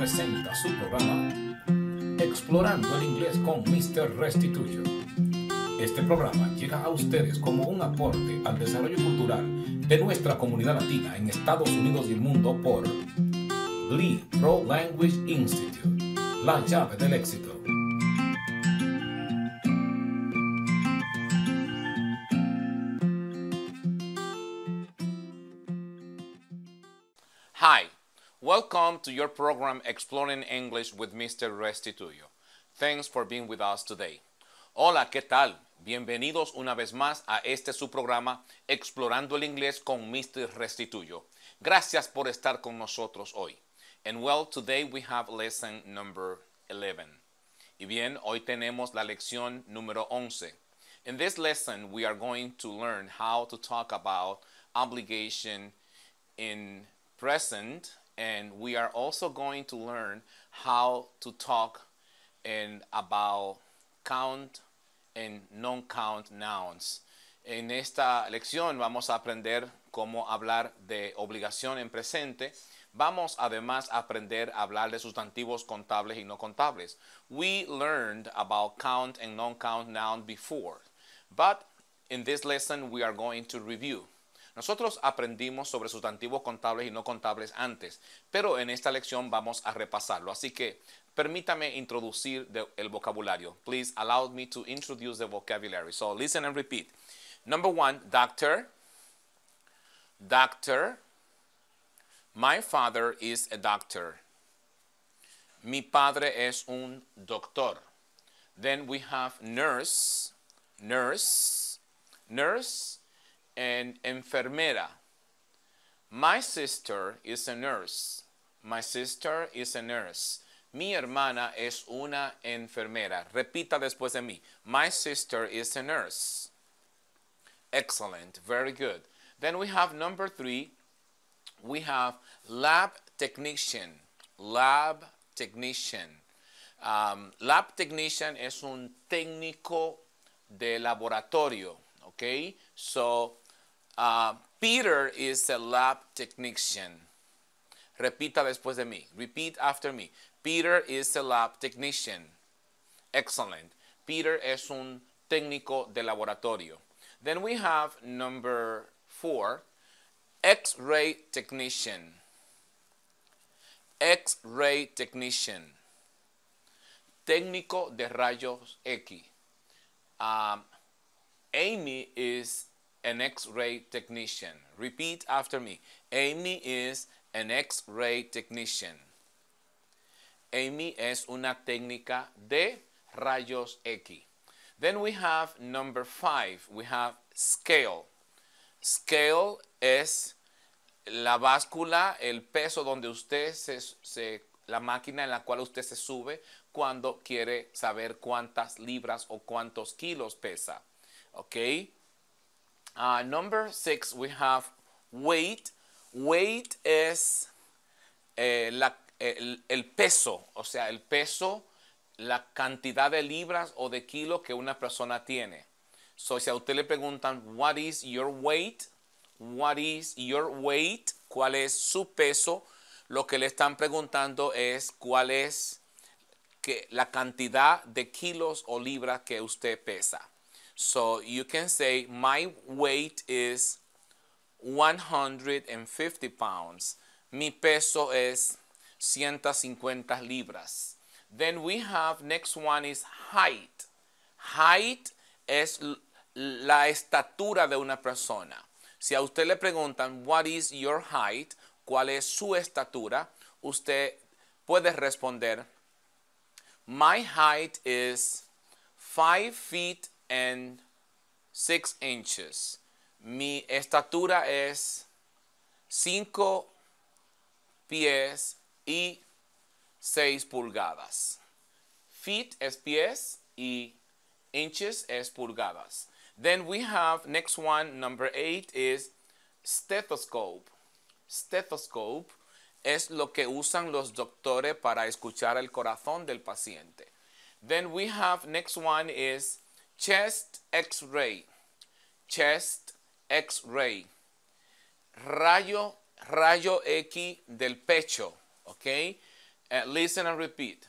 presenta su programa Explorando el inglés con Mr. Restituyo. Este programa llega a ustedes como un aporte al desarrollo cultural de nuestra comunidad latina en Estados Unidos y el mundo por Lee Pro Language Institute, la llave del éxito. Hi, welcome to your program Exploring English with Mr. Restituyo. Thanks for being with us today. Hola, ¿qué tal? Bienvenidos una vez más a este su programa Explorando el Inglés con Mr. Restituyo. Gracias por estar con nosotros hoy. And well, today we have lesson number 11. Y bien, hoy tenemos la lección número 11. In this lesson, we are going to learn how to talk about obligation in present, and we are also going to learn how to talk about count and non-count nouns. En esta lección vamos a aprender cómo hablar de obligación en presente. Vamos además a aprender a hablar de sustantivos contables y no contables. We learned about count and non-count noun before, but in this lesson we are going to review. Nosotros aprendimos sobre sustantivos contables y no contables antes, pero en esta lección vamos a repasarlo. Así que permítame introducir el vocabulario. Please allow me to introduce the vocabulary. So listen and repeat. Number 1, doctor. Doctor. My father is a doctor. Mi padre es un doctor. Then we have nurse. Nurse. Nurse. And enfermera. My sister is a nurse. My sister is a nurse. Mi hermana es una enfermera. Repita después de mí. My sister is a nurse. Excellent. Very good. Then we have number 3. We have lab technician. Lab technician. Lab technician es un técnico de laboratorio. Okay? So, Peter is a lab technician. Repita después de mí. Repeat after me. Peter is a lab technician. Excellent. Peter es un técnico de laboratorio. Then we have number 4. X-ray technician. X-ray technician. Técnico de rayos X. Amy is an X-ray technician. Repeat after me. Amy is an X-ray technician. Amy es una técnica de rayos X. Then we have number 5. We have scale. Scale es la báscula, el peso donde usted la máquina en la cual usted se sube cuando quiere saber cuántas libras o cuántos kilos pesa. Okay. Number 6, we have weight. Weight es el peso, o sea, el peso, la cantidad de libras o de kilos que una persona tiene. So, si a usted le preguntan, what is your weight? What is your weight? ¿Cuál es su peso? Lo que le están preguntando es cuál es la cantidad de kilos o libras que usted pesa. So you can say, my weight is 150 pounds. Mi peso es 150 libras. Then we have, next one is height. Height es la estatura de una persona. Si a usted le preguntan, what is your height? ¿Cuál es su estatura? Usted puede responder, my height is 5 feet and 6 inches. Mi estatura es 5 pies y 6 pulgadas. Feet es pies y inches es pulgadas. Then we have next one, number 8 is stethoscope. Stethoscope es lo que usan los doctores para escuchar el corazón del paciente. Then we have next one is chest X-ray. Chest X-ray. Rayo X del pecho. ¿Ok? Listen and repeat.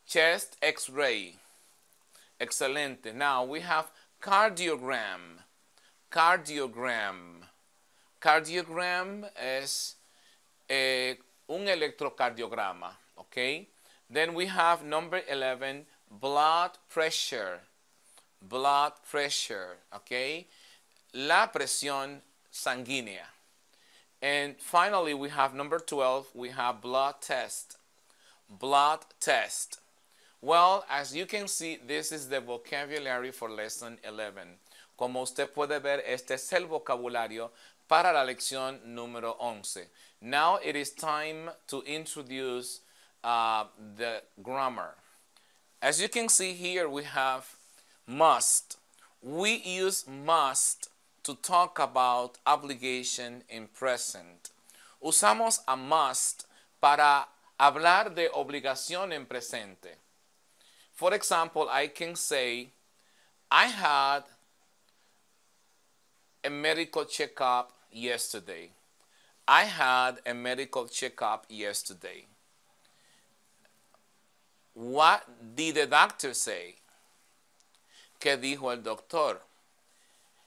Chest X-ray. Excelente. Now we have cardiogram. Cardiogram. Cardiogram es un electrocardiograma. Okay. Then we have number 11, blood pressure. Blood pressure. Okay. La presión sanguínea. And finally, we have number 12, we have blood test. Blood test. Well, as you can see, this is the vocabulary for lesson 11. Como usted puede ver, este es el vocabulario para la lección número 11. Now it is time to introduce the grammar. As you can see here, we have must. We use must to talk about obligation in present. Usamos a must para hablar de obligación en presente. For example, I can say, I had a medical checkup yesterday. I had a medical checkup yesterday. What did the doctor say? ¿Qué dijo el doctor?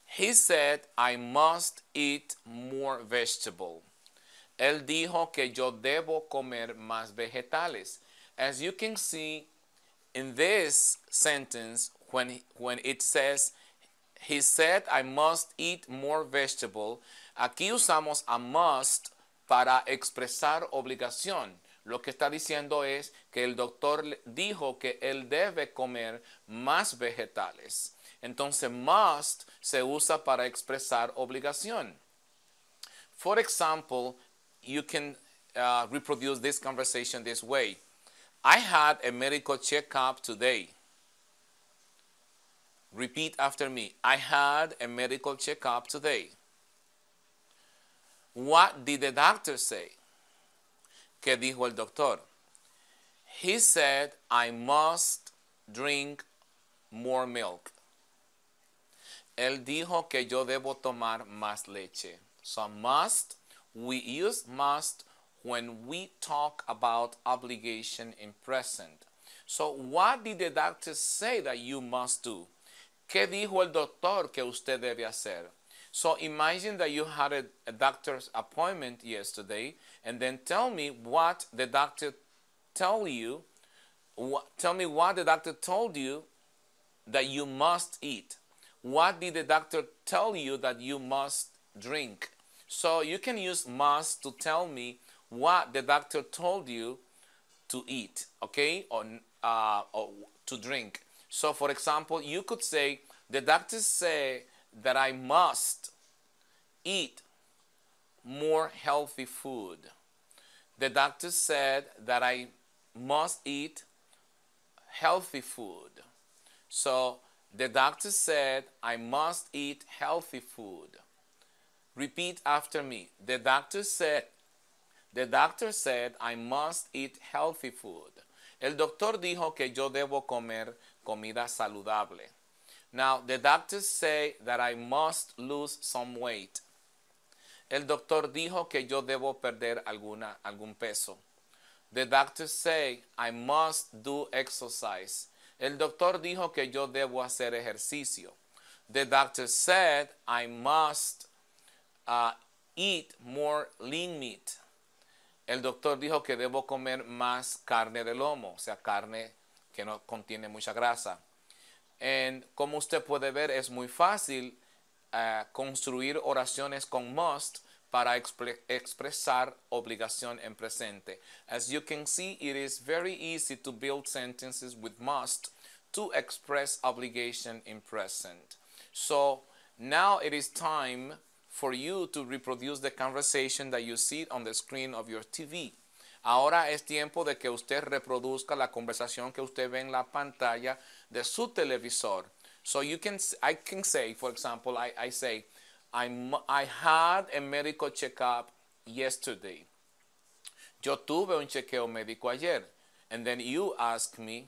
He said, I must eat more vegetable. Él dijo que yo debo comer más vegetales. As you can see in this sentence, when it says, he said, I must eat more vegetable, aquí usamos a must para expresar obligación. Lo que está diciendo es que el doctor dijo que él debe comer más vegetales. Entonces, must se usa para expresar obligación. For example, you can reproduce this conversation this way. I had a medical checkup today. Repeat after me. I had a medical checkup today. What did the doctor say? ¿Qué dijo el doctor? He said, I must drink more milk. Él dijo que yo debo tomar más leche. So must, we use must when we talk about obligation in present. So what did the doctor say that you must do? ¿Qué dijo el doctor que usted debe hacer? So imagine that you had a doctor's appointment yesterday, and then tell me what the doctor told you. Tell me what the doctor told you that you must eat. What did the doctor tell you that you must drink? So you can use must to tell me what the doctor told you to eat, okay, or to drink. So for example, you could say, the doctor said that I must eat more healthy food. The doctor said that I must eat healthy food. So the doctor said I must eat healthy food. Repeat after me. The doctor said I must eat healthy food. El doctor dijo que yo debo comer comida saludable. Now, the doctor said that I must lose some weight. El doctor dijo que yo debo perder algún peso. The doctor said I must do exercise. El doctor dijo que yo debo hacer ejercicio. The doctor said I must eat more lean meat. El doctor dijo que debo comer más carne de lomo, o sea, carne que no contiene mucha grasa. Y como usted puede ver, es muy fácil construir oraciones con must para expresar obligación en presente. As you can see, it is very easy to build sentences with must to express obligation in present. So now it is time for you to reproduce the conversation that you see on the screen of your TV. Ahora es tiempo de que usted reproduzca la conversación que usted ve en la pantalla de su televisor. So I can say, for example, I say, I had a medical checkup yesterday. Yo tuve un chequeo médico ayer. And then you ask me,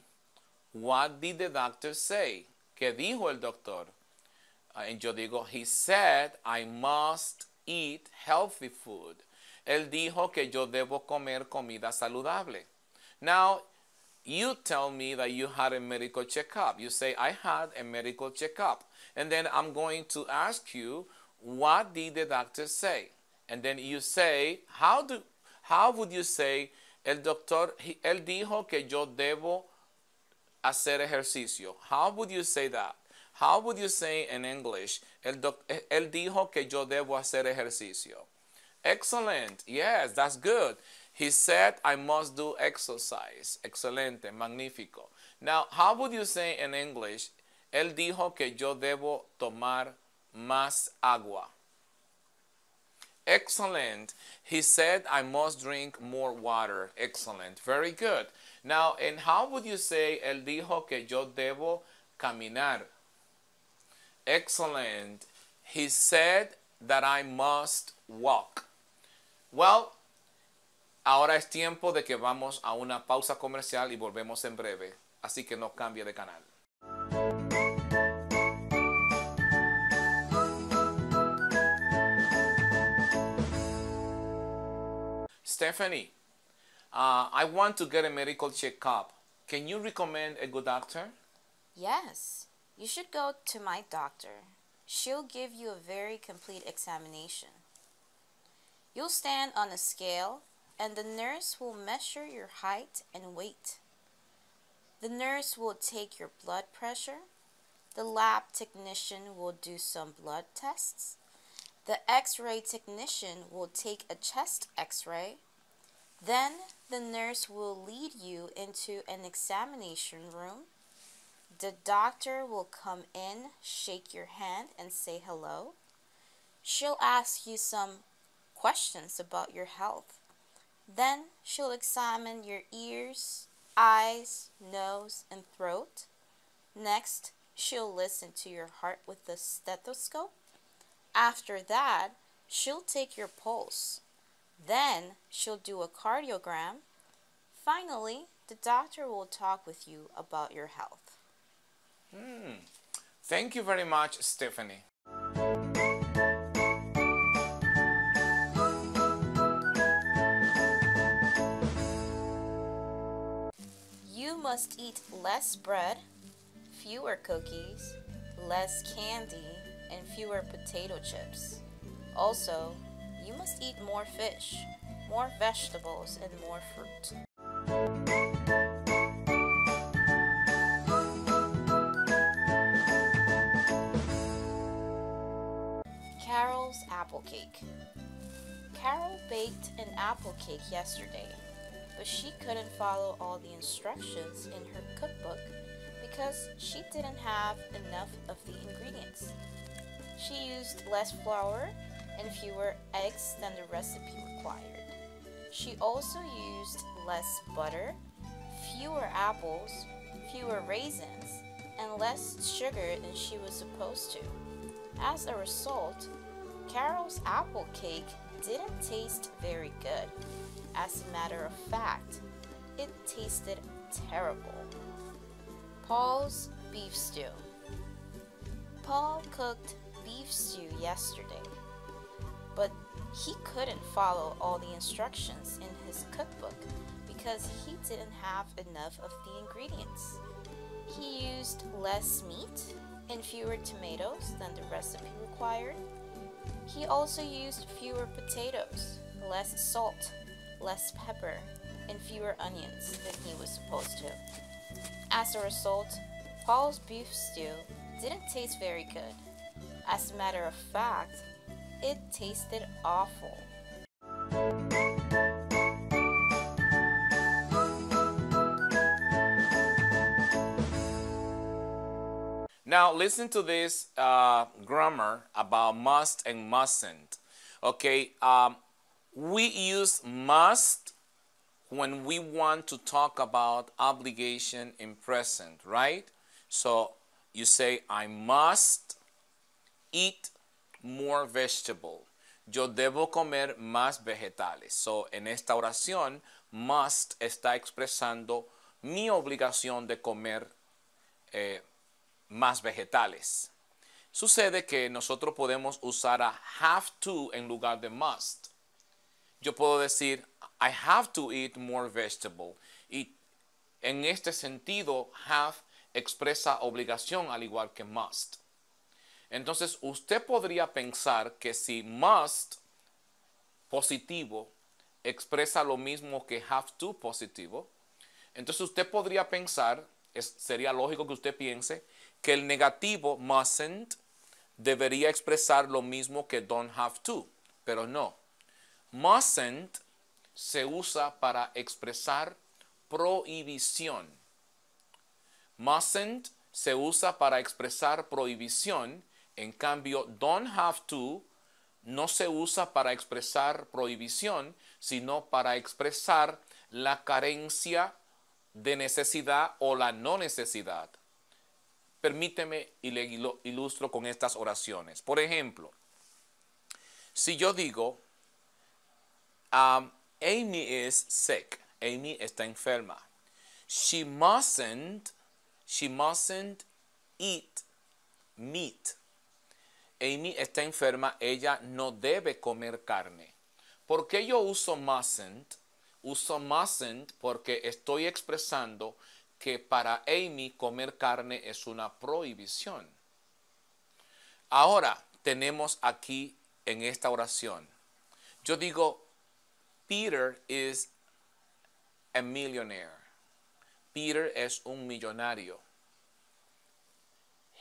what did the doctor say? ¿Qué dijo el doctor? Y yo digo, he said I must eat healthy food. Él dijo que yo debo comer comida saludable. Now, you tell me that you had a medical checkup. You say, I had a medical checkup. And then I'm going to ask you, what did the doctor say? And then you say, how would you say, el doctor, él dijo que yo debo hacer ejercicio? How would you say that? How would you say in English, él dijo que yo debo hacer ejercicio? Excellent. Yes, that's good. He said I must do exercise. Excelente, magnífico. Now, how would you say in English, él dijo que yo debo tomar más agua? Excellent. He said I must drink more water. Excellent. Very good. Now, and how would you say, él dijo que yo debo caminar? Excellent. He said that I must walk. Well, ahora es tiempo de que vamos a una pausa comercial y volvemos en breve. Así que no cambie de canal. Stephanie, I want to get a medical checkup. Can you recommend a good doctor? Yes, you should go to my doctor. She'll give you a very complete examination. You'll stand on a scale and the nurse will measure your height and weight. The nurse will take your blood pressure. The lab technician will do some blood tests. The X-ray technician will take a chest X-ray. Then the nurse will lead you into an examination room. The doctor will come in, shake your hand, and say hello. She'll ask you some questions about your health. Then she'll examine your ears, eyes, nose, and throat. Next, she'll listen to your heart with the stethoscope. After that, she'll take your pulse. Then she'll do a cardiogram. Finally, the doctor will talk with you about your health. Thank you very much, Stephanie. You must eat less bread, fewer cookies, less candy, and fewer potato chips. Also, you must eat more fish, more vegetables, and more fruit. Carol's apple cake. Carol baked an apple cake yesterday, but she couldn't follow all the instructions in her cookbook because she didn't have enough of the ingredients. She used less flour and fewer eggs than the recipe required. She also used less butter, fewer apples, fewer raisins, and less sugar than she was supposed to. As a result, Carol's apple cake didn't taste very good. As a matter of fact, it tasted terrible. Paul's beef stew. Paul cooked beef stew yesterday, but he couldn't follow all the instructions in his cookbook because he didn't have enough of the ingredients. He used less meat and fewer tomatoes than the recipe required. He also used fewer potatoes, less salt, less pepper, and fewer onions than he was supposed to. As a result, Paul's beef stew didn't taste very good. As a matter of fact, it tasted awful. Now listen to this grammar about must and mustn't. Okay, we use must when we want to talk about obligation in present, right? So you say, I must eat more vegetable. Yo debo comer más vegetales. So en esta oración, must está expresando mi obligación de comer más vegetales. Sucede que nosotros podemos usar a have to en lugar de must. Yo puedo decir, I have to eat more vegetable. Y en este sentido, have expresa obligación al igual que must. Entonces, usted podría pensar que si must positivo expresa lo mismo que have to positivo, entonces usted podría pensar, sería lógico que usted piense, que el negativo mustn't debería expresar lo mismo que don't have to, pero no. Mustn't se usa para expresar prohibición. Mustn't se usa para expresar prohibición, en cambio don't have to no se usa para expresar prohibición, sino para expresar la carencia de necesidad o la no necesidad. Permíteme y le ilustro con estas oraciones. Por ejemplo, si yo digo, Amy is sick. Amy está enferma. She mustn't eat meat. Amy está enferma, ella no debe comer carne. ¿Por qué yo uso mustn't? Uso mustn't porque estoy expresando que para Amy comer carne es una prohibición. Ahora tenemos aquí en esta oración, yo digo, Peter is a millionaire. Peter es un millonario.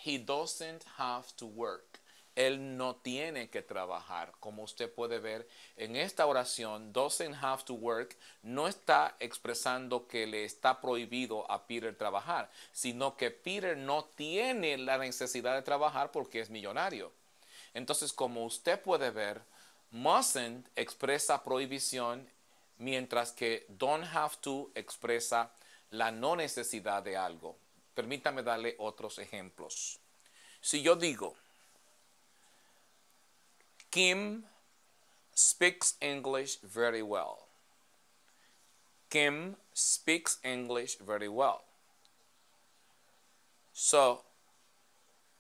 He doesn't have to work. Él no tiene que trabajar. Como usted puede ver en esta oración, doesn't have to work no está expresando que le está prohibido a Peter trabajar, sino que Peter no tiene la necesidad de trabajar porque es millonario. Entonces, como usted puede ver, mustn't expresa prohibición, mientras que don't have to expresa la no necesidad de algo. Permítame darle otros ejemplos. Si yo digo, Kim speaks English very well. Kim speaks English very well. So,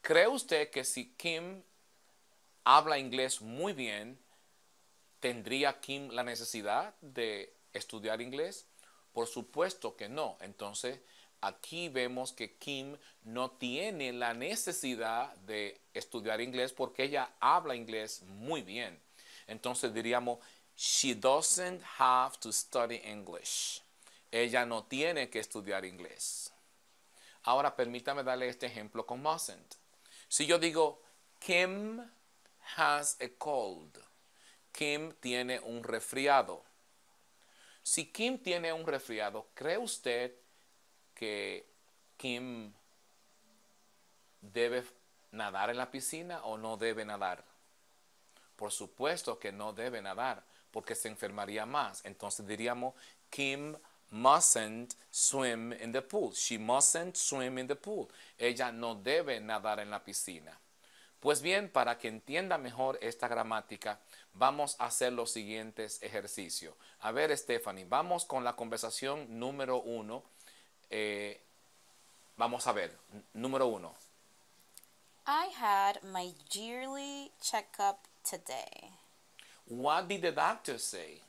¿cree usted que si Kim habla inglés muy bien, tendría Kim la necesidad de estudiar inglés? Por supuesto que no. Entonces, aquí vemos que Kim no tiene la necesidad de estudiar inglés porque ella habla inglés muy bien. Entonces diríamos, she doesn't have to study English. Ella no tiene que estudiar inglés. Ahora permítame darle este ejemplo con mustn't. Si yo digo, Kim has a cold. Kim tiene un resfriado. Si Kim tiene un resfriado, ¿cree usted que Kim debe nadar en la piscina o no debe nadar? Por supuesto que no debe nadar porque se enfermaría más. Entonces diríamos, Kim mustn't swim in the pool. She mustn't swim in the pool. Ella no debe nadar en la piscina. Pues bien, para que entienda mejor esta gramática, vamos a hacer los siguientes ejercicios. A ver, Stephanie, vamos con la conversación número 1. Vamos a ver, número 1. I had my yearly checkup today. What did the doctor say?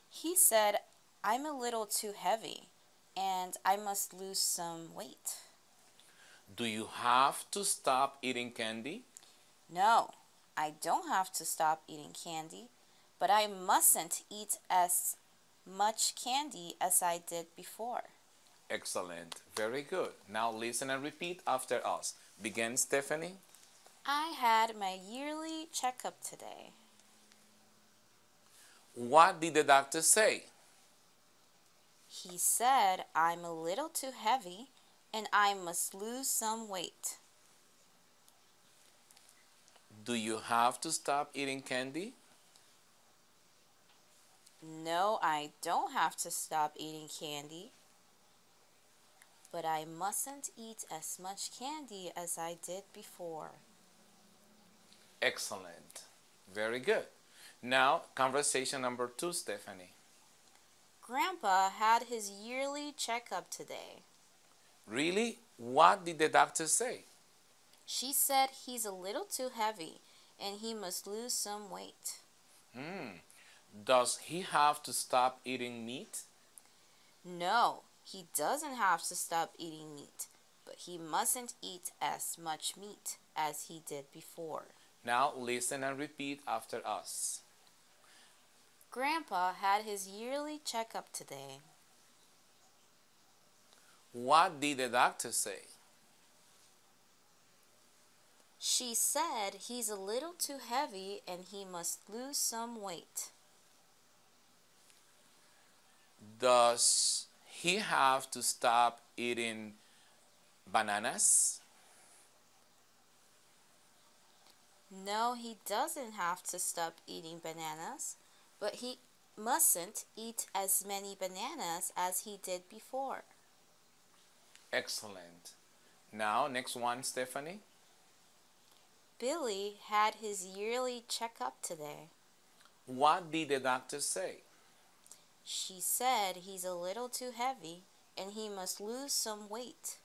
He said, I'm a little too heavy and I must lose some weight. Do you have to stop eating candy? No, I don't have to stop eating candy, but I mustn't eat as much candy as I did before. Excellent. Very good. Now listen and repeat after us. Begin, Stephanie. I had my yearly checkup today. What did the doctor say? He said I'm a little too heavy and I must lose some weight. Do you have to stop eating candy? No, I don't have to stop eating candy, but I mustn't eat as much candy as I did before. Excellent. Very good. Now, conversation number 2, Stephanie. Grandpa had his yearly checkup today. Really? What did the doctor say? She said he's a little too heavy and he must lose some weight. Does he have to stop eating meat? No, he doesn't have to stop eating meat, but he mustn't eat as much meat as he did before. Now listen and repeat after us. Grandpa had his yearly checkup today. What did the doctor say? She said he's a little too heavy and he must lose some weight. Does he have to stop eating bananas? No, he doesn't have to stop eating bananas, but he mustn't eat as many bananas as he did before. Excellent. Now, next one, Stephanie. Billy had his yearly checkup today. What did the doctor say? She said he's a little too heavy and he must lose some weight.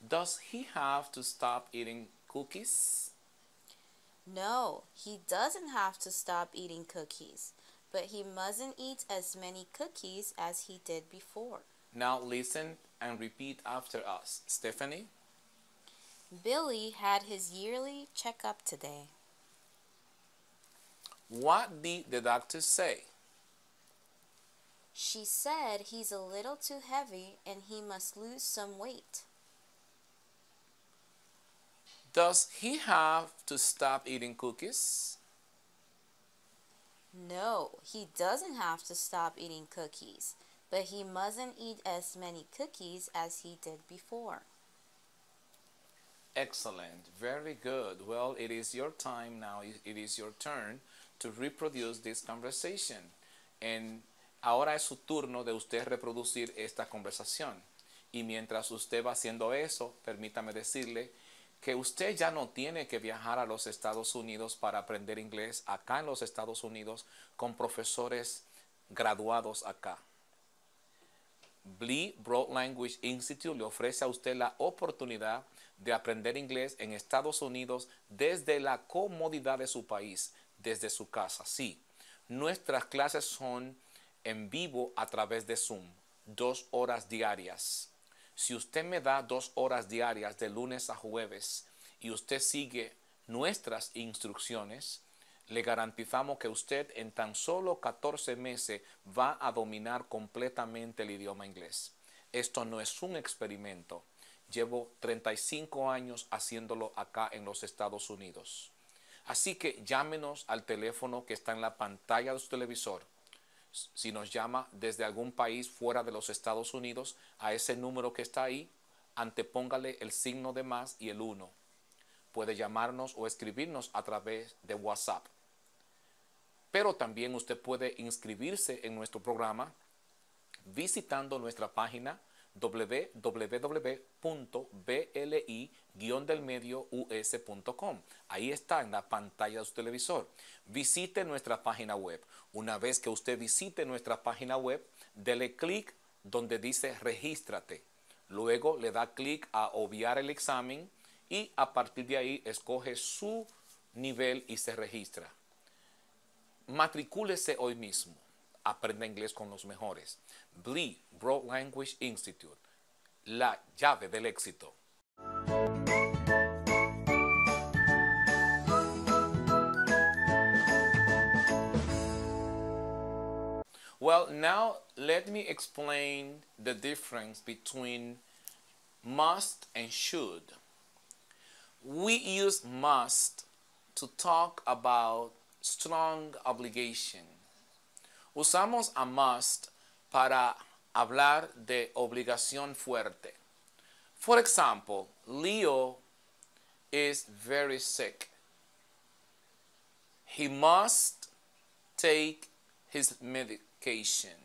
Does he have to stop eating cookies? No, he doesn't have to stop eating cookies, but he mustn't eat as many cookies as he did before. Now listen and repeat after us. Stephanie? Billy had his yearly checkup today. What did the doctor say? She said he's a little too heavy and he must lose some weight. Does he have to stop eating cookies? No, he doesn't have to stop eating cookies, but he mustn't eat as many cookies as he did before. Excellent. Very good. Well, it is your time now. It is your turn to reproduce this conversation. And ahora es su turno de usted reproducir esta conversación. Y mientras usted va haciendo eso, permítame decirle que usted ya no tiene que viajar a los Estados Unidos para aprender inglés acá en los Estados Unidos con profesores graduados acá. Blee Broad Language Institute le ofrece a usted la oportunidad de aprender inglés en Estados Unidos desde la comodidad de su país, desde su casa. Sí, nuestras clases son en vivo a través de Zoom, 2 horas diarias. Si usted me da 2 horas diarias de lunes a jueves y usted sigue nuestras instrucciones, le garantizamos que usted en tan solo 14 meses va a dominar completamente el idioma inglés. Esto no es un experimento. Llevo 35 años haciéndolo acá en los Estados Unidos. Así que llámenos al teléfono que está en la pantalla de su televisor. Si nos llama desde algún país fuera de los Estados Unidos, a ese número que está ahí, antepóngale el signo de más y el 1. Puede llamarnos o escribirnos a través de WhatsApp. Pero también usted puede inscribirse en nuestro programa visitando nuestra página www.bli-us.com. Ahí está en la pantalla de su televisor. Visite nuestra página web. Una vez que usted visite nuestra página web, dele clic donde dice regístrate. Luego le da clic a obviar el examen y a partir de ahí escoge su nivel y se registra. Matricúlese hoy mismo. Aprenda inglés con los mejores. Blee Broad Language Institute, la llave del éxito. Well, now let me explain the difference between must and should. We use must to talk about strong obligation. Usamos a must para hablar de obligación fuerte. For example, Leo is very sick. He must take his medication.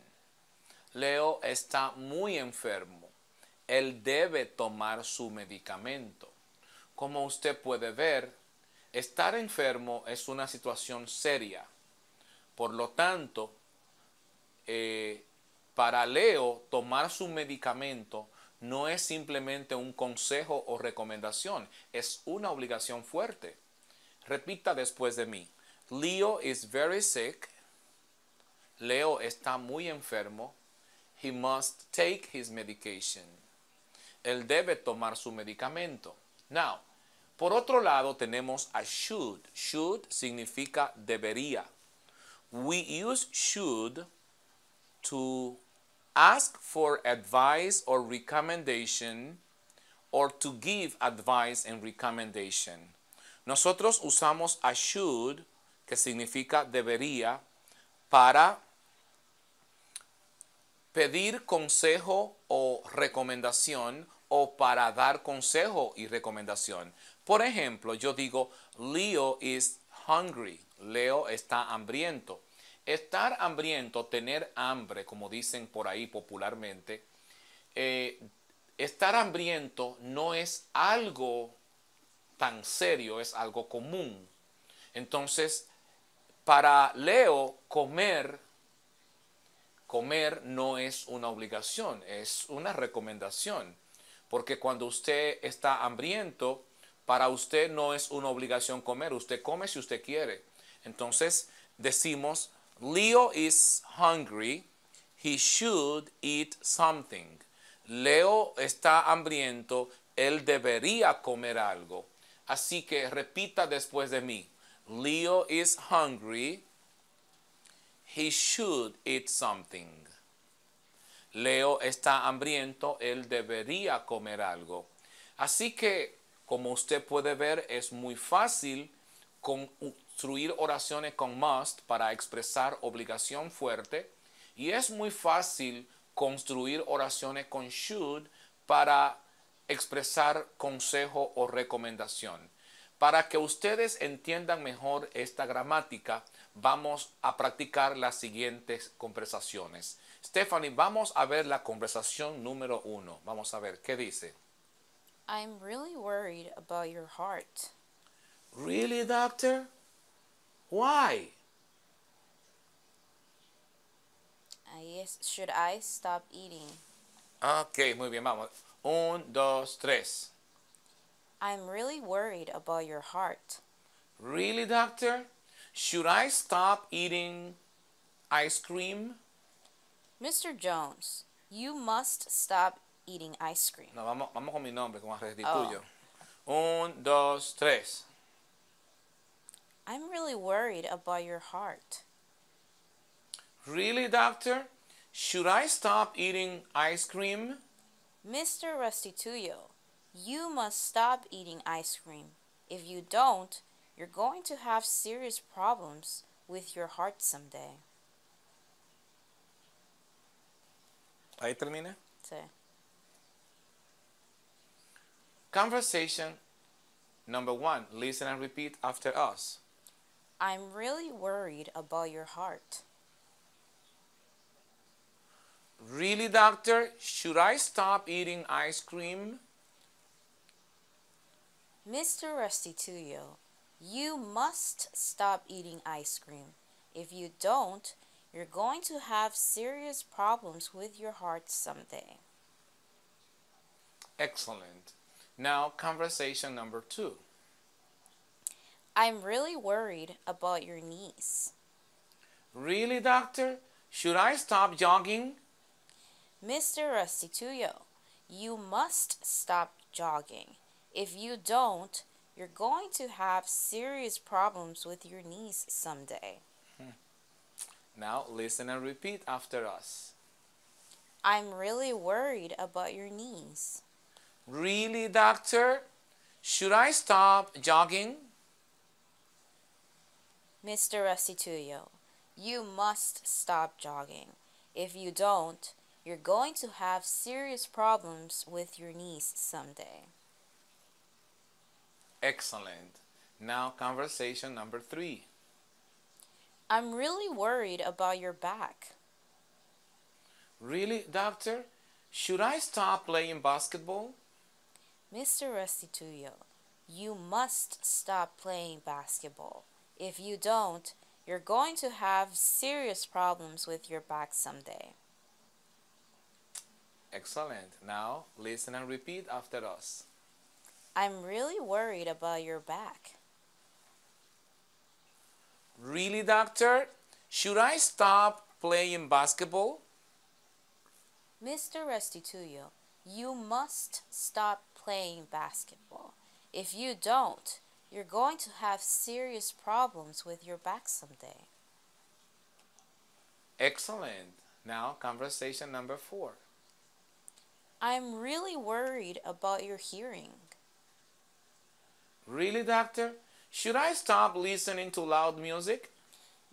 Leo está muy enfermo. Él debe tomar su medicamento. Como usted puede ver, estar enfermo es una situación seria. Por lo tanto, para Leo, tomar su medicamento no es simplemente un consejo o recomendación, es una obligación fuerte. Repita después de mí. Leo is very sick. Leo está muy enfermo. He must take his medication. Él debe tomar su medicamento. Now, por otro lado tenemos a should. Should significa debería. We use should to ask for advice or recommendation or to give advice and recommendation. Nosotros usamos a should, que significa debería, para pedir consejo o recomendación o para dar consejo y recomendación. Por ejemplo, yo digo, Leo is hungry. Leo está hambriento. Estar hambriento, tener hambre, como dicen por ahí popularmente, estar hambriento no es algo tan serio, es algo común. Entonces, para Leo, comer no es una obligación, es una recomendación. Porque cuando usted está hambriento, para usted no es una obligación comer. Usted come si usted quiere. Entonces decimos, Leo is hungry. He should eat something. Leo está hambriento. Él debería comer algo. Así que repita después de mí. Leo is hungry. He should eat something. Leo está hambriento, él debería comer algo. Así que, como usted puede ver, es muy fácil construir oraciones con must para expresar obligación fuerte. Y es muy fácil construir oraciones con should para expresar consejo o recomendación. Para que ustedes entiendan mejor esta gramática, vamos a practicar las siguientes conversaciones. Stephanie, vamos a ver la conversación número 1. Vamos a ver, ¿qué dice? I'm really worried about your heart. Really, doctor? Why? Should I stop eating? Ok, muy bien, vamos. 1, 2, 3. I'm really worried about your heart. Really, doctor? Should I stop eating ice cream? Mr. Jones, you must stop eating ice cream. No, vamos con mi nombre, con el restituyo. 1, 2, 3. I'm really worried about your heart. Really, doctor? Should I stop eating ice cream? Mr. Restituyo, you must stop eating ice cream. If you don't, you're going to have serious problems with your heart someday. Ahí termina. Sí. Conversation number 1. Listen and repeat after us. I'm really worried about your heart. Really, doctor? Should I stop eating ice cream? Mr. Restituyo, you must stop eating ice cream. If you don't, you're going to have serious problems with your heart someday. Excellent. Now, conversation number 2. I'm really worried about your knees. Really, doctor? Should I stop jogging? Mr. Restituyo, you must stop jogging. If you don't, you're going to have serious problems with your knees someday. Now, listen and repeat after us. I'm really worried about your knees. Really, doctor? Should I stop jogging? Mr. Restituyo, you must stop jogging. If you don't, you're going to have serious problems with your knees someday. Excellent. Now, conversation number 3. I'm really worried about your back. Really, doctor? Should I stop playing basketball? Mr. Restituyo, you must stop playing basketball. If you don't, you're going to have serious problems with your back someday. Excellent. Now, listen and repeat after us. I'm really worried about your back. Really, doctor? Should I stop playing basketball? Mr. Restituyo, you must stop playing basketball. If you don't, you're going to have serious problems with your back someday. Excellent. Now, conversation number 4. I'm really worried about your hearing. Really, doctor? Should I stop listening to loud music?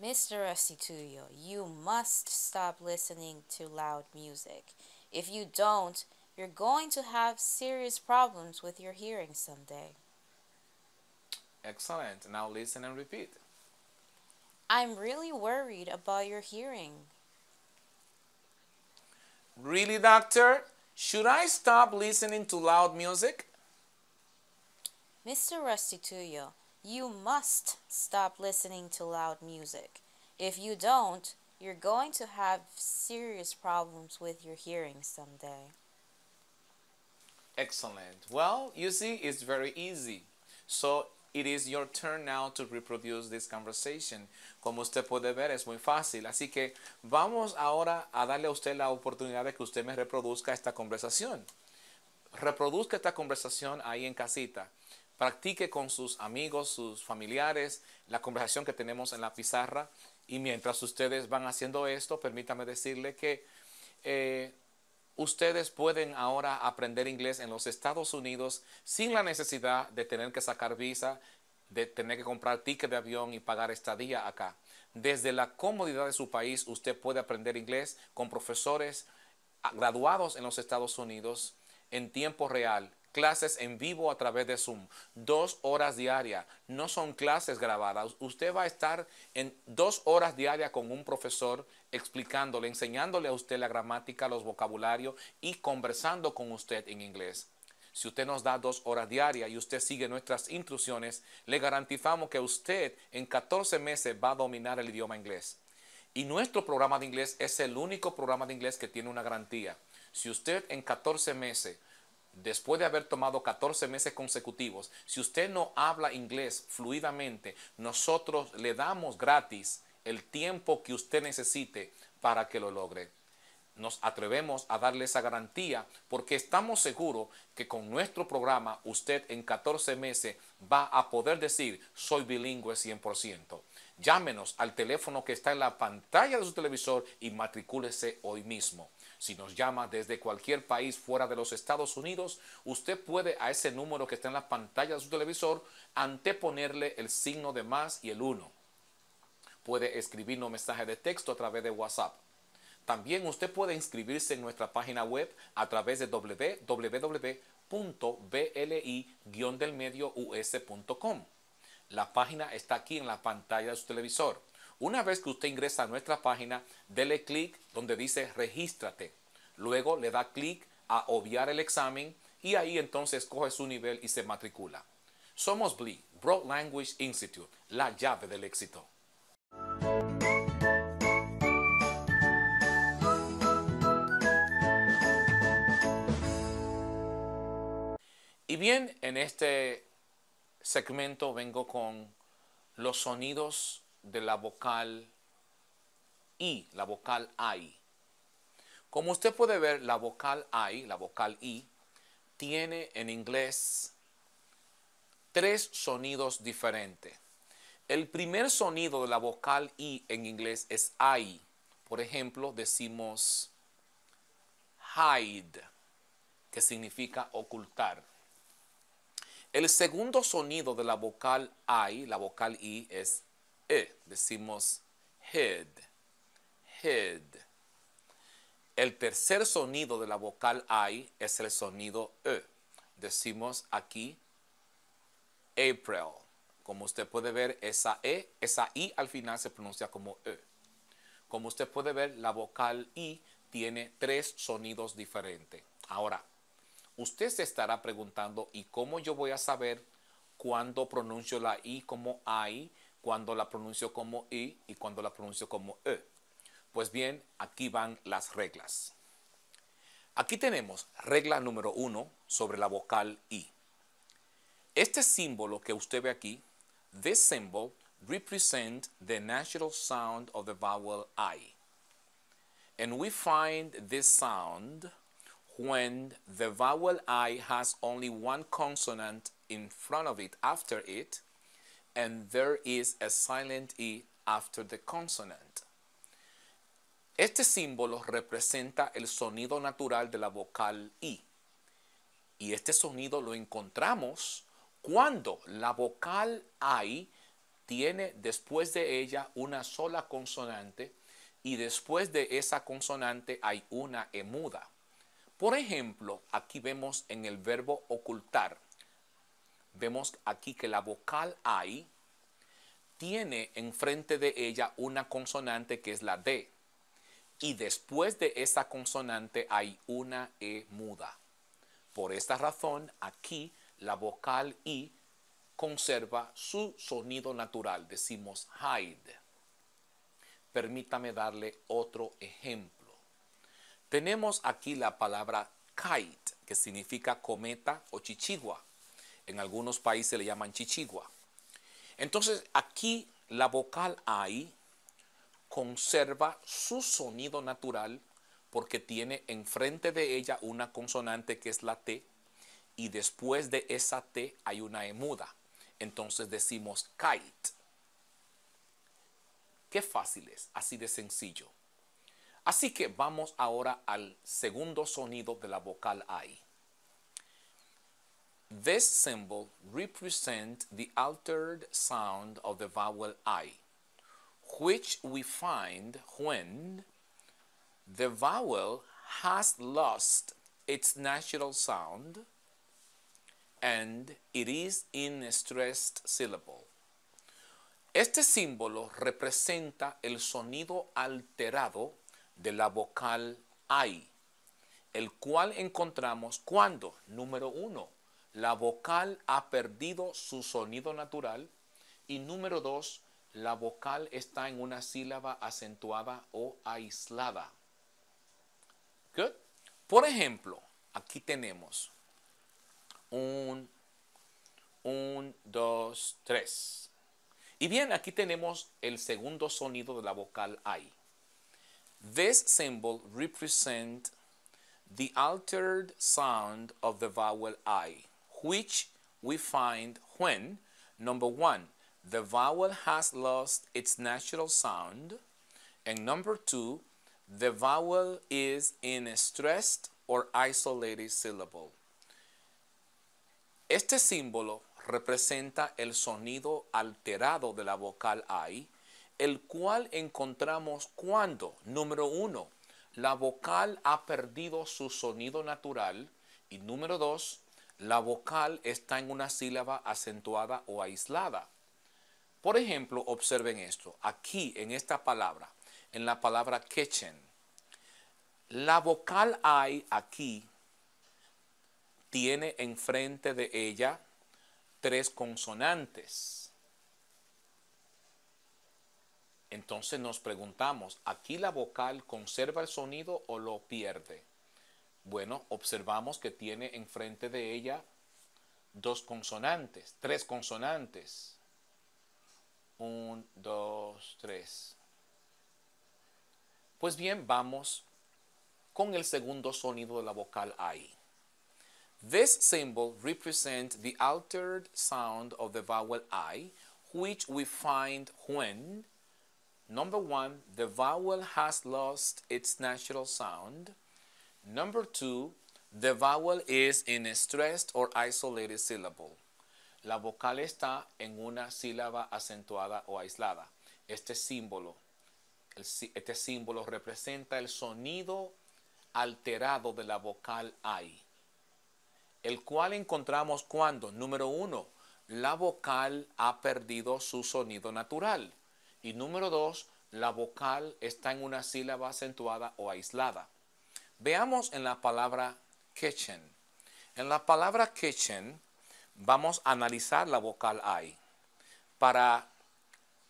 Mr. Restituyo, you must stop listening to loud music. If you don't, you're going to have serious problems with your hearing someday. Excellent. Now listen and repeat. I'm really worried about your hearing. Really, doctor? Should I stop listening to loud music? Mr. Restituyo, you must stop listening to loud music. If you don't, you're going to have serious problems with your hearing someday. Excellent. Well, you see, it's very easy. So, it is your turn now to reproduce this conversation. Como usted puede ver, es muy fácil. Así que vamos ahora a darle a usted la oportunidad de que usted me reproduzca esta conversación. Reproduzca esta conversación ahí en casita. Practique con sus amigos, sus familiares, la conversación que tenemos en la pizarra. Y mientras ustedes van haciendo esto, permítame decirle que ustedes pueden ahora aprender inglés en los Estados Unidos sin la necesidad de tener que sacar visa, de tener que comprar ticket de avión y pagar estadía acá. Desde la comodidad de su país, usted puede aprender inglés con profesores graduados en los Estados Unidos en tiempo real. Clases en vivo a través de Zoom, 2 horas diarias, no son clases grabadas. Usted va a estar en 2 horas diarias con un profesor explicándole, enseñándole a usted la gramática, los vocabularios y conversando con usted en inglés. Si usted nos da 2 horas diarias y usted sigue nuestras instrucciones, le garantizamos que usted en 14 meses va a dominar el idioma inglés. Y nuestro programa de inglés es el único programa de inglés que tiene una garantía. Si usted en 14 meses después de haber tomado 14 meses consecutivos, si usted no habla inglés fluidamente, nosotros le damos gratis el tiempo que usted necesite para que lo logre. Nos atrevemos a darle esa garantía porque estamos seguros que con nuestro programa usted en 14 meses va a poder decir soy bilingüe 100%. Llámenos al teléfono que está en la pantalla de su televisor y matricúlese hoy mismo. Si nos llama desde cualquier país fuera de los Estados Unidos, usted puede a ese número que está en la pantalla de su televisor anteponerle el signo de más y el 1. Puede escribirnos mensaje de texto a través de WhatsApp. También usted puede inscribirse en nuestra página web a través de www.bli-delmedious.com. La página está aquí en la pantalla de su televisor. Una vez que usted ingresa a nuestra página, dele clic donde dice regístrate. Luego le da clic a obviar el examen y ahí entonces coge su nivel y se matricula. Somos BLI, Broad Language Institute, la llave del éxito. Y bien, en este segmento vengo con los sonidos de la vocal I, la vocal I. Como usted puede ver, la vocal I, la vocal I, tiene en inglés 3 sonidos diferentes. El primer sonido de la vocal I en inglés es I. Por ejemplo, decimos hide, que significa ocultar. El segundo sonido de la vocal I, la vocal I, es E. Decimos hid, hid. El tercer sonido de la vocal I es el sonido E. Decimos aquí April. Como usted puede ver, esa E, esa I al final se pronuncia como E. Como usted puede ver, la vocal I tiene 3 sonidos diferentes. Ahora, usted se estará preguntando, ¿y cómo yo voy a saber cuándo pronuncio la I como I, cuándo la pronuncio como I y cuándo la pronuncio como E? Pues bien, aquí van las reglas. Aquí tenemos regla número 1 sobre la vocal I. Este símbolo que usted ve aquí, this symbol represents the natural sound of the vowel I. And we find this sound when the vowel I has only one consonant in front of it, after it, and there is a silent E after the consonant. Este símbolo representa el sonido natural de la vocal I. Y este sonido lo encontramos cuando la vocal I tiene después de ella una sola consonante y después de esa consonante hay una E muda. Por ejemplo, aquí vemos en el verbo ocultar, vemos aquí que la vocal I tiene enfrente de ella una consonante que es la D. Y después de esa consonante hay una E muda. Por esta razón, aquí la vocal I conserva su sonido natural. Decimos hide. Permítame darle otro ejemplo. Tenemos aquí la palabra kite, que significa cometa o chichigua. En algunos países le llaman chichigua. Entonces, aquí la vocal I conserva su sonido natural porque tiene enfrente de ella una consonante que es la T y después de esa T hay una E muda. Entonces decimos kite. Qué fácil es, así de sencillo. Así que vamos ahora al segundo sonido de la vocal I. This symbol represents the altered sound of the vowel I, which we find when the vowel has lost its natural sound and it is in a stressed syllable. Este símbolo representa el sonido alterado de la vocal I, el cual encontramos cuando, número 1, la vocal ha perdido su sonido natural y número 2, la vocal está en una sílaba acentuada o aislada. Good. Por ejemplo, aquí tenemos 1, 2, 3. Y bien, aquí tenemos el segundo sonido de la vocal I. This symbol represents the altered sound of the vowel I, which we find when, number 1, the vowel has lost its natural sound, and number 2, the vowel is in a stressed or isolated syllable. Este símbolo representa el sonido alterado de la vocal I, el cual encontramos cuando, número 1, la vocal ha perdido su sonido natural y número 2, la vocal está en una sílaba acentuada o aislada. Por ejemplo, observen esto. Aquí, en esta palabra, en la palabra kitchen, la vocal I aquí tiene enfrente de ella 3 consonantes. Entonces nos preguntamos, ¿aquí la vocal conserva el sonido o lo pierde? Bueno, observamos que tiene enfrente de ella 2 consonantes, 3 consonantes. 1, 2, 3. Pues bien, vamos con el segundo sonido de la vocal I. This symbol represents the altered sound of the vowel I, which we find when, number 1, the vowel has lost its natural sound. Number 2, the vowel is in a stressed or isolated syllable. La vocal está en una sílaba acentuada o aislada. Este símbolo representa el sonido alterado de la vocal I, el cual encontramos cuando, número 1, la vocal ha perdido su sonido natural y número 2, la vocal está en una sílaba acentuada o aislada. Veamos en la palabra kitchen. En la palabra kitchen vamos a analizar la vocal I. Para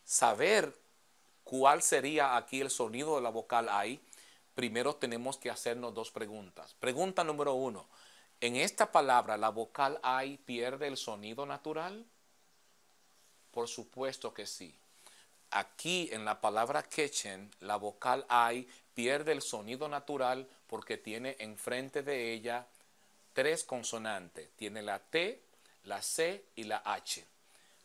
saber cuál sería aquí el sonido de la vocal I, primero tenemos que hacernos 2 preguntas. Pregunta número 1. ¿En esta palabra la vocal I pierde el sonido natural? Por supuesto que sí. aquí en la palabra kitchen, la vocal I pierde el sonido natural porque tiene enfrente de ella 3 consonantes. Tiene la T, la C y la H.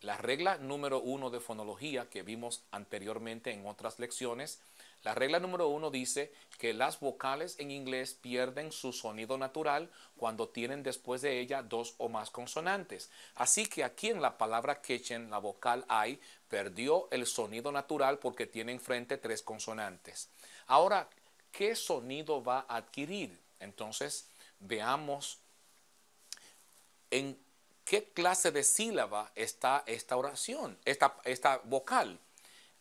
La regla número 1 de fonología que vimos anteriormente en otras lecciones, la regla número 1 dice que las vocales en inglés pierden su sonido natural cuando tienen después de ella 2 o más consonantes. Así que aquí en la palabra kitchen, la vocal I perdió el sonido natural porque tiene enfrente 3 consonantes. Ahora, ¿qué sonido va a adquirir? Entonces, veamos en qué clase de sílaba está esta oración, esta vocal.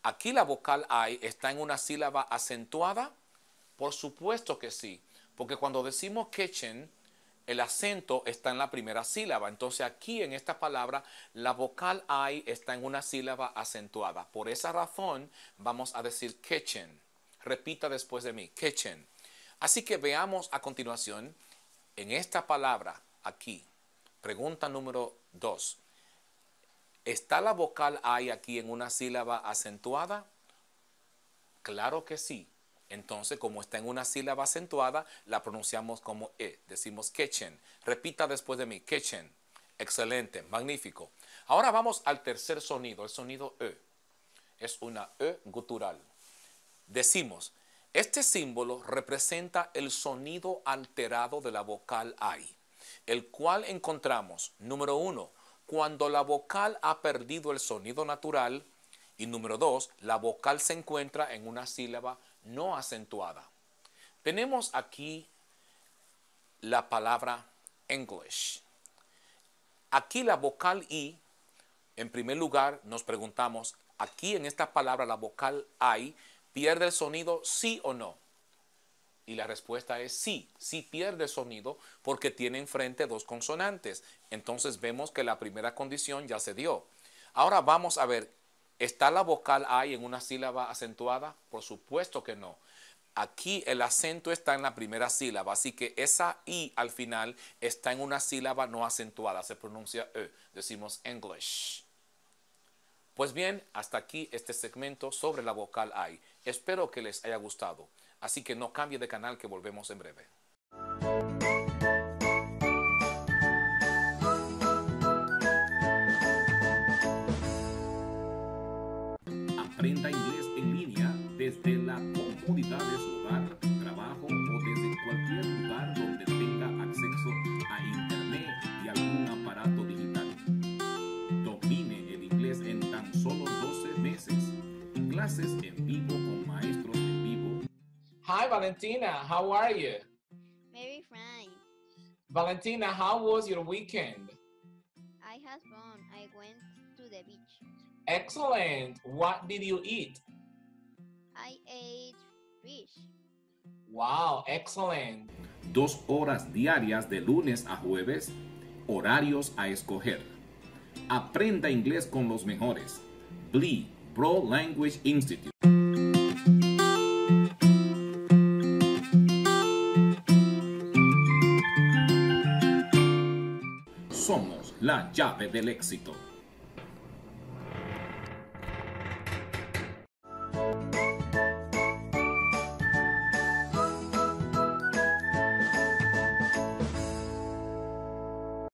Aquí la vocal I está en una sílaba acentuada. Por supuesto que sí, porque cuando decimos kitchen, el acento está en la primera sílaba. Entonces aquí en esta palabra, la vocal I está en una sílaba acentuada. Por esa razón vamos a decir kitchen. Repita después de mí, kitchen. Así que veamos a continuación en esta palabra aquí. Pregunta número 2. ¿Está la vocal I aquí en una sílaba acentuada? Claro que sí. Entonces, como está en una sílaba acentuada, la pronunciamos como E. Decimos kitchen. Repita después de mí, kitchen. Excelente, magnífico. Ahora vamos al tercer sonido, el sonido E. Es una E gutural. Decimos, este símbolo representa el sonido alterado de la vocal I, el cual encontramos, número 1, cuando la vocal ha perdido el sonido natural, y número 2, la vocal se encuentra en una sílaba no acentuada. Tenemos aquí la palabra English. Aquí la vocal I, en primer lugar nos preguntamos, aquí en esta palabra la vocal I, ¿pierde el sonido sí o no? Y la respuesta es sí, sí pierde sonido porque tiene enfrente 2 consonantes. Entonces vemos que la primera condición ya se dio. Ahora vamos a ver, ¿está la vocal I en una sílaba acentuada? Por supuesto que no. Aquí el acento está en la primera sílaba, así que esa I al final está en una sílaba no acentuada, se pronuncia E, decimos English. Pues bien, hasta aquí este segmento sobre la vocal I. Espero que les haya gustado. Así que no cambie de canal que volvemos en breve. Aprenda inglés en línea desde la comodidad de su hogar, trabajo o desde cualquier lugar donde tenga acceso a internet y algún aparato digital. Domine el inglés en tan solo 12 meses. Clases en vivo con maestros en vivo. Hi, Valentina. How are you? Very fine. Valentina, how was your weekend? I had fun. I went to the beach. Excellent. What did you eat? I ate fish. Wow, excellent. 2 horas diarias de lunes a jueves. Horarios a escoger. Aprenda inglés con los mejores. BLI, Pro Language Institute. Somos la llave del éxito.